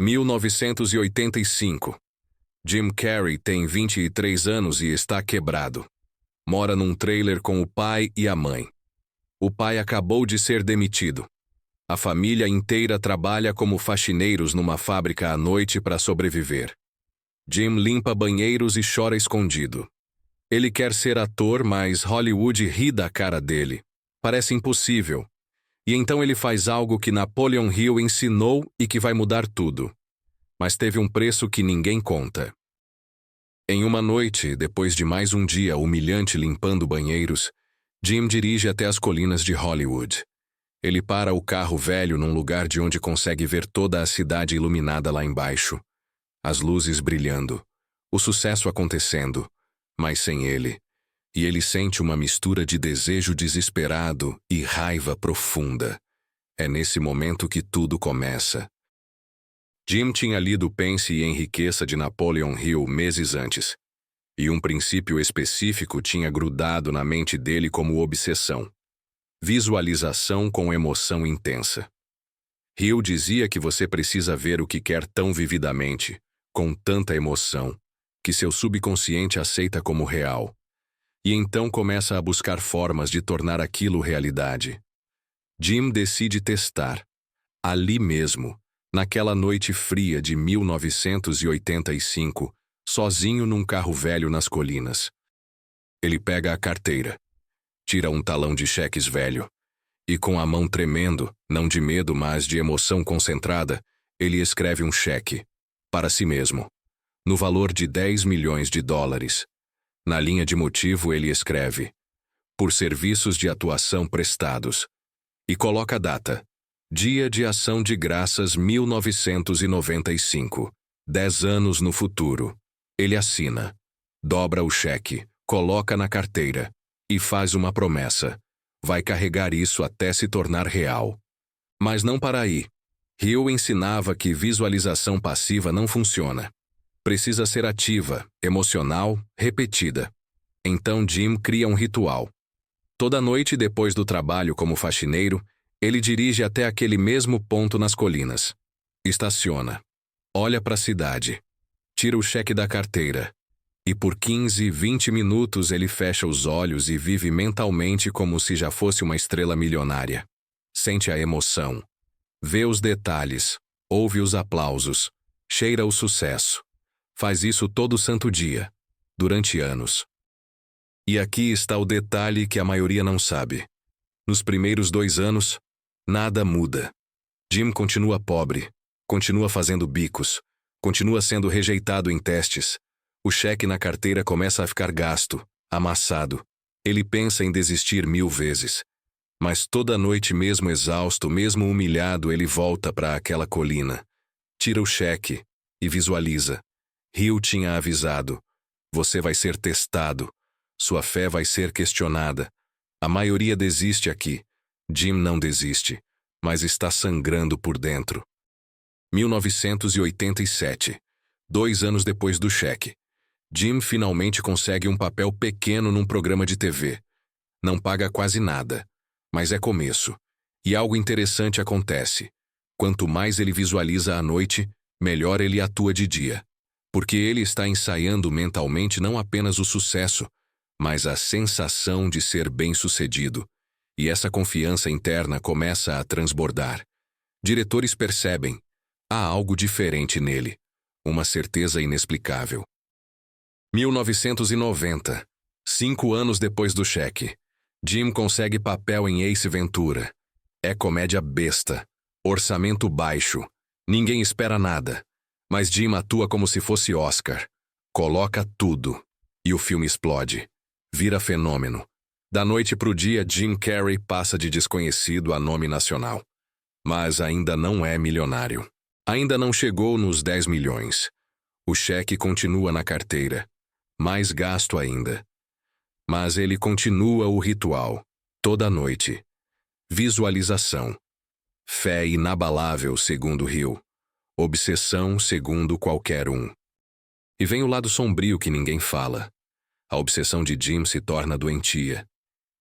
1985. Jim Carrey tem 23 anos e está quebrado. Mora num trailer com o pai e a mãe. O pai acabou de ser demitido. A família inteira trabalha como faxineiros numa fábrica à noite para sobreviver. Jim limpa banheiros e chora escondido. Ele quer ser ator, mas Hollywood ri da cara dele. Parece impossível. E então ele faz algo que Napoleon Hill ensinou e que vai mudar tudo. Mas teve um preço que ninguém conta. Em uma noite, depois de mais um dia humilhante limpando banheiros, Jim dirige até as colinas de Hollywood. Ele para o carro velho num lugar de onde consegue ver toda a cidade iluminada lá embaixo. As luzes brilhando. O sucesso acontecendo, mas sem ele. E ele sente uma mistura de desejo desesperado e raiva profunda. É nesse momento que tudo começa. Jim tinha lido Pense e Enriqueça de Napoleon Hill meses antes, e um princípio específico tinha grudado na mente dele como obsessão. Visualização com emoção intensa. Hill dizia que você precisa ver o que quer tão vividamente, com tanta emoção, que seu subconsciente aceita como real. E então começa a buscar formas de tornar aquilo realidade. Jim decide testar, ali mesmo, naquela noite fria de 1985, sozinho num carro velho nas colinas. Ele pega a carteira, tira um talão de cheques velho, e com a mão tremendo, não de medo, mas de emoção concentrada, ele escreve um cheque, para si mesmo, no valor de $10 milhões. Na linha de motivo ele escreve, por serviços de atuação prestados, e coloca a data, Dia de Ação de Graças 1995, 10 anos no futuro. Ele assina, dobra o cheque, coloca na carteira, e faz uma promessa. Vai carregar isso até se tornar real. Mas não para aí. Hill ensinava que visualização passiva não funciona. Precisa ser ativa, emocional, repetida. Então Jim cria um ritual. Toda noite depois do trabalho como faxineiro, ele dirige até aquele mesmo ponto nas colinas. Estaciona. Olha para a cidade. Tira o cheque da carteira. E por 15, 20 minutos ele fecha os olhos e vive mentalmente como se já fosse uma estrela milionária. Sente a emoção. Vê os detalhes. Ouve os aplausos. Cheira o sucesso. Faz isso todo santo dia, durante anos. E aqui está o detalhe que a maioria não sabe. Nos primeiros 2 anos, nada muda. Jim continua pobre, continua fazendo bicos, continua sendo rejeitado em testes. O cheque na carteira começa a ficar gasto, amassado. Ele pensa em desistir 1000 vezes. Mas toda noite, mesmo exausto, mesmo humilhado, ele volta para aquela colina. Tira o cheque e visualiza. Hill tinha avisado. Você vai ser testado. Sua fé vai ser questionada. A maioria desiste aqui. Jim não desiste, mas está sangrando por dentro. 1987. 2 anos depois do cheque. Jim finalmente consegue um papel pequeno num programa de TV. Não paga quase nada, mas é começo. E algo interessante acontece. Quanto mais ele visualiza à noite, melhor ele atua de dia. Porque ele está ensaiando mentalmente não apenas o sucesso, mas a sensação de ser bem-sucedido. E essa confiança interna começa a transbordar. Diretores percebem. Há algo diferente nele. Uma certeza inexplicável. 1990. 5 anos depois do cheque. Jim consegue papel em Ace Ventura. É comédia besta. Orçamento baixo. Ninguém espera nada. Mas Jim atua como se fosse Oscar. Coloca tudo. E o filme explode. Vira fenômeno. Da noite pro dia, Jim Carrey passa de desconhecido a nome nacional. Mas ainda não é milionário. Ainda não chegou nos 10 milhões. O cheque continua na carteira. Mais gasto ainda. Mas ele continua o ritual. Toda noite. Visualização. Fé inabalável, segundo Hill. Obsessão, segundo qualquer um. E vem o lado sombrio que ninguém fala. A obsessão de Jim se torna doentia.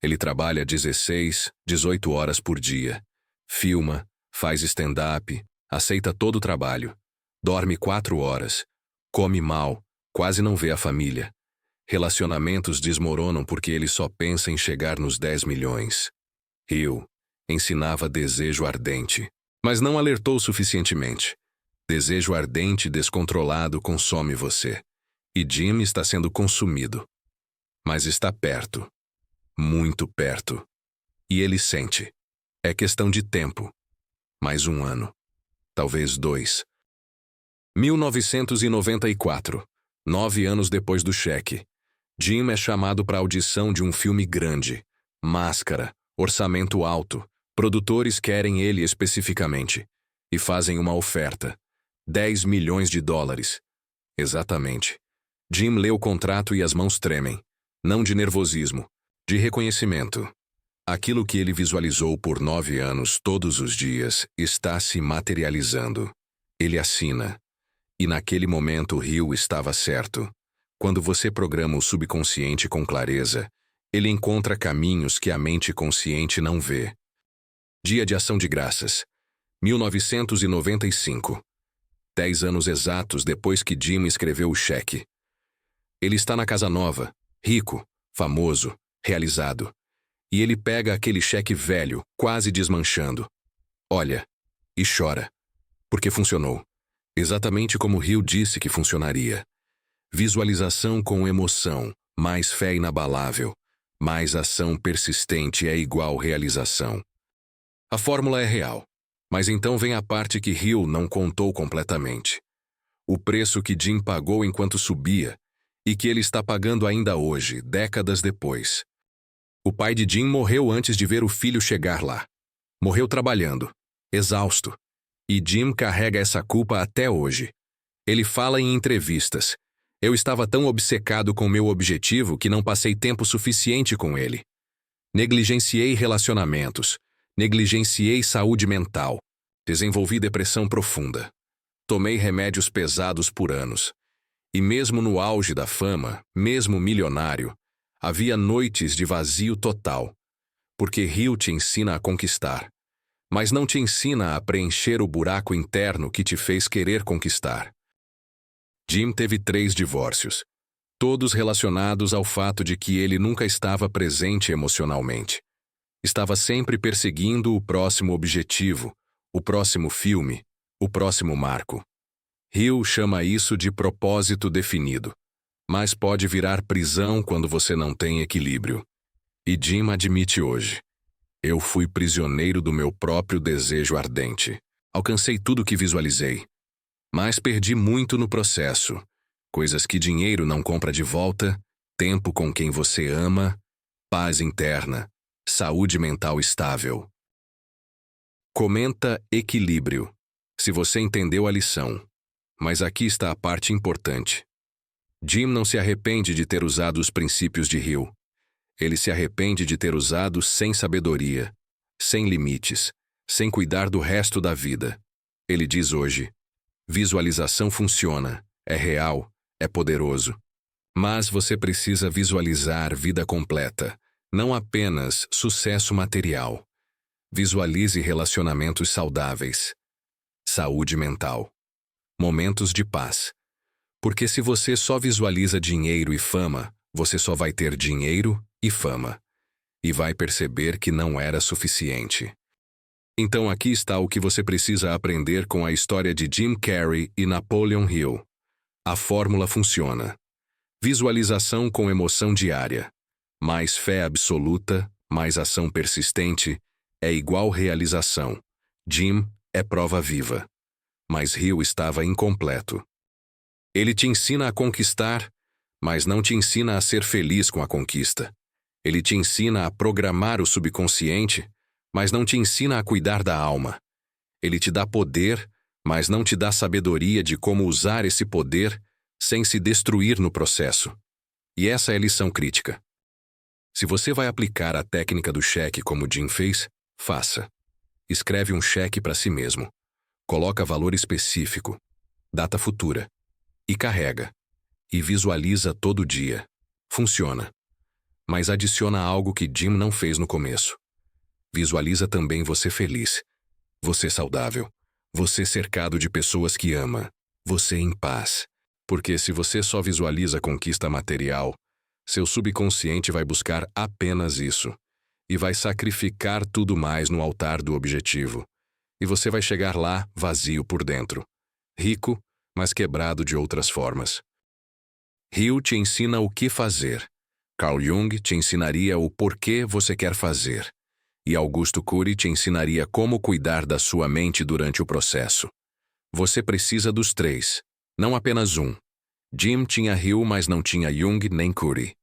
Ele trabalha 16, 18 horas por dia. Filma, faz stand-up, aceita todo o trabalho. Dorme 4 horas. Come mal. Quase não vê a família. Relacionamentos desmoronam porque ele só pensa em chegar nos 10 milhões. Hill ensinava desejo ardente, mas não alertou suficientemente. Desejo ardente e descontrolado consome você. E Jim está sendo consumido. Mas está perto. Muito perto. E ele sente. É questão de tempo. Mais 1 ano. Talvez 2. 1994. 9 anos depois do cheque. Jim é chamado para audição de um filme grande. Máscara. Orçamento alto. Produtores querem ele especificamente. E fazem uma oferta. 10 milhões de dólares. Exatamente. Jim lê o contrato e as mãos tremem. Não de nervosismo. De reconhecimento. Aquilo que ele visualizou por 9 anos todos os dias está se materializando. Ele assina. E naquele momento Hill estava certo. Quando você programa o subconsciente com clareza, ele encontra caminhos que a mente consciente não vê. Dia de Ação de Graças. 1995. 10 anos exatos depois que Jim escreveu o cheque. Ele está na casa nova, rico, famoso, realizado. E ele pega aquele cheque velho, quase desmanchando. Olha, e chora. Porque funcionou. Exatamente como Hill disse que funcionaria. Visualização com emoção, mais fé inabalável, mais ação persistente é igual realização. A fórmula é real. Mas então vem a parte que Hill não contou completamente. O preço que Jim pagou enquanto subia, e que ele está pagando ainda hoje, décadas depois. O pai de Jim morreu antes de ver o filho chegar lá. Morreu trabalhando, exausto. E Jim carrega essa culpa até hoje. Ele fala em entrevistas. Eu estava tão obcecado com meu objetivo que não passei tempo suficiente com ele. Negligenciei relacionamentos. Negligenciei saúde mental. Desenvolvi depressão profunda. Tomei remédios pesados por anos. E mesmo no auge da fama, mesmo milionário, havia noites de vazio total. Porque Hill te ensina a conquistar. Mas não te ensina a preencher o buraco interno que te fez querer conquistar. Jim teve 3 divórcios. Todos relacionados ao fato de que ele nunca estava presente emocionalmente. Estava sempre perseguindo o próximo objetivo, o próximo filme, o próximo marco. Hill chama isso de propósito definido. Mas pode virar prisão quando você não tem equilíbrio. E Jim admite hoje. Eu fui prisioneiro do meu próprio desejo ardente. Alcancei tudo o que visualizei. Mas perdi muito no processo. Coisas que dinheiro não compra de volta, tempo com quem você ama, paz interna, saúde mental estável. Comenta equilíbrio. Se você entendeu a lição. Mas aqui está a parte importante. Jim não se arrepende de ter usado os princípios de Hill. Ele se arrepende de ter usado sem sabedoria, sem limites, sem cuidar do resto da vida. Ele diz hoje: visualização funciona, é real, é poderoso. Mas você precisa visualizar vida completa, não apenas sucesso material. Visualize relacionamentos saudáveis, saúde mental, momentos de paz. Porque se você só visualiza dinheiro e fama, você só vai ter dinheiro e fama. E vai perceber que não era suficiente. Então aqui está o que você precisa aprender com a história de Jim Carrey e Napoleon Hill. A fórmula funciona. Visualização com emoção diária. Mais fé absoluta, mais ação persistente, é igual realização. Jim é prova viva. Mas Hill estava incompleto. Ele te ensina a conquistar, mas não te ensina a ser feliz com a conquista. Ele te ensina a programar o subconsciente, mas não te ensina a cuidar da alma. Ele te dá poder, mas não te dá sabedoria de como usar esse poder sem se destruir no processo. E essa é a lição crítica. Se você vai aplicar a técnica do cheque como Jim fez, faça. Escreve um cheque para si mesmo. Coloca valor específico, data futura. E carrega. E visualiza todo dia. Funciona. Mas adiciona algo que Jim não fez no começo. Visualiza também você feliz. Você saudável. Você cercado de pessoas que ama. você em paz. Porque se você só visualiza conquista material, seu subconsciente vai buscar apenas isso e vai sacrificar tudo mais no altar do objetivo. E você vai chegar lá vazio por dentro, rico, mas quebrado de outras formas. Hill te ensina o que fazer. Carl Jung te ensinaria o porquê você quer fazer. E Augusto Cury te ensinaria como cuidar da sua mente durante o processo. Você precisa dos três, não apenas um. Jim tinha Hill, mas não tinha Jung nem Cury.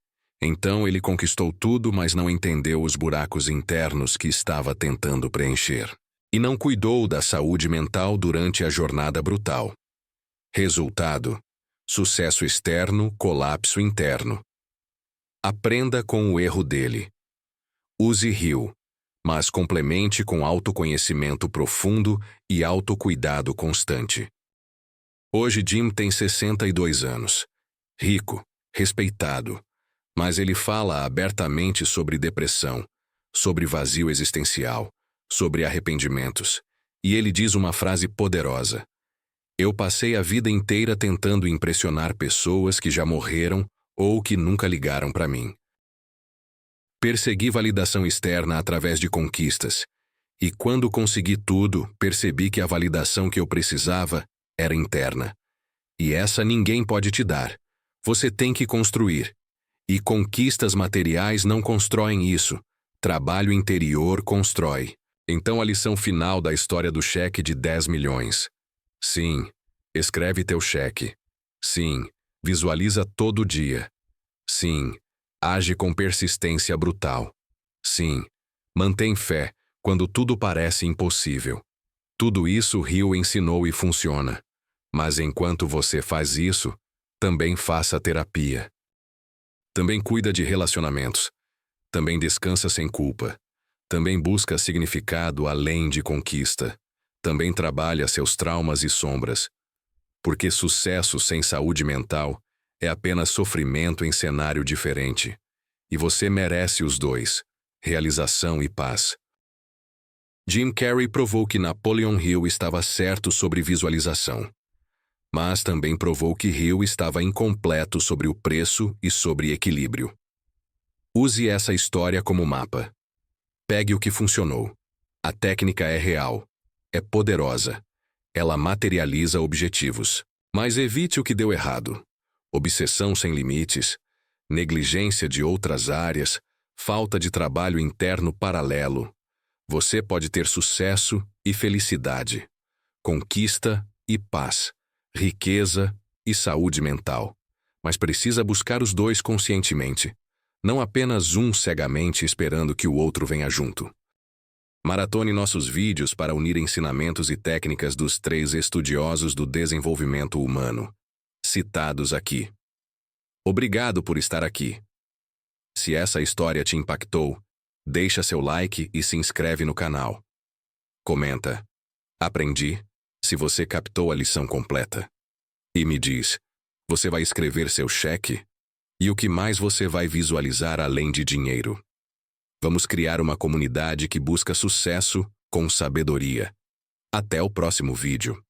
Então ele conquistou tudo, mas não entendeu os buracos internos que estava tentando preencher. E não cuidou da saúde mental durante a jornada brutal. Resultado: sucesso externo, colapso interno. Aprenda com o erro dele. Use Hill, mas complemente com autoconhecimento profundo e autocuidado constante. Hoje Jim tem 62 anos. Rico, respeitado. Mas ele fala abertamente sobre depressão, sobre vazio existencial, sobre arrependimentos. E ele diz uma frase poderosa: eu passei a vida inteira tentando impressionar pessoas que já morreram ou que nunca ligaram para mim. Persegui validação externa através de conquistas. E quando consegui tudo, percebi que a validação que eu precisava era interna. E essa ninguém pode te dar. Você tem que construir. E conquistas materiais não constroem isso. Trabalho interior constrói. Então a lição final da história do cheque de 10 milhões. Sim, escreve teu cheque. Sim, visualiza todo dia. Sim, age com persistência brutal. Sim, mantém fé quando tudo parece impossível. Tudo isso Hill ensinou e funciona. Mas enquanto você faz isso, também faça terapia. Também cuida de relacionamentos. Também descansa sem culpa. Também busca significado além de conquista. Também trabalha seus traumas e sombras. Porque sucesso sem saúde mental é apenas sofrimento em cenário diferente. E você merece os dois, realização e paz. Jim Carrey provou que Napoleon Hill estava certo sobre visualização. Mas também provou que Hill estava incompleto sobre o preço e sobre equilíbrio. Use essa história como mapa. Pegue o que funcionou. A técnica é real. É poderosa. Ela materializa objetivos. Mas evite o que deu errado. Obsessão sem limites, negligência de outras áreas, falta de trabalho interno paralelo. Você pode ter sucesso e felicidade, conquista e paz, riqueza e saúde mental. Mas precisa buscar os dois conscientemente, não apenas um cegamente esperando que o outro venha junto. Maratone nossos vídeos para unir ensinamentos e técnicas dos 3 estudiosos do desenvolvimento humano, citados aqui. Obrigado por estar aqui. Se essa história te impactou, deixa seu like e se inscreve no canal. Comenta: aprendi, se você captou a lição completa. E me diz: você vai escrever seu cheque? E o que mais você vai visualizar além de dinheiro? Vamos criar uma comunidade que busca sucesso com sabedoria. Até o próximo vídeo.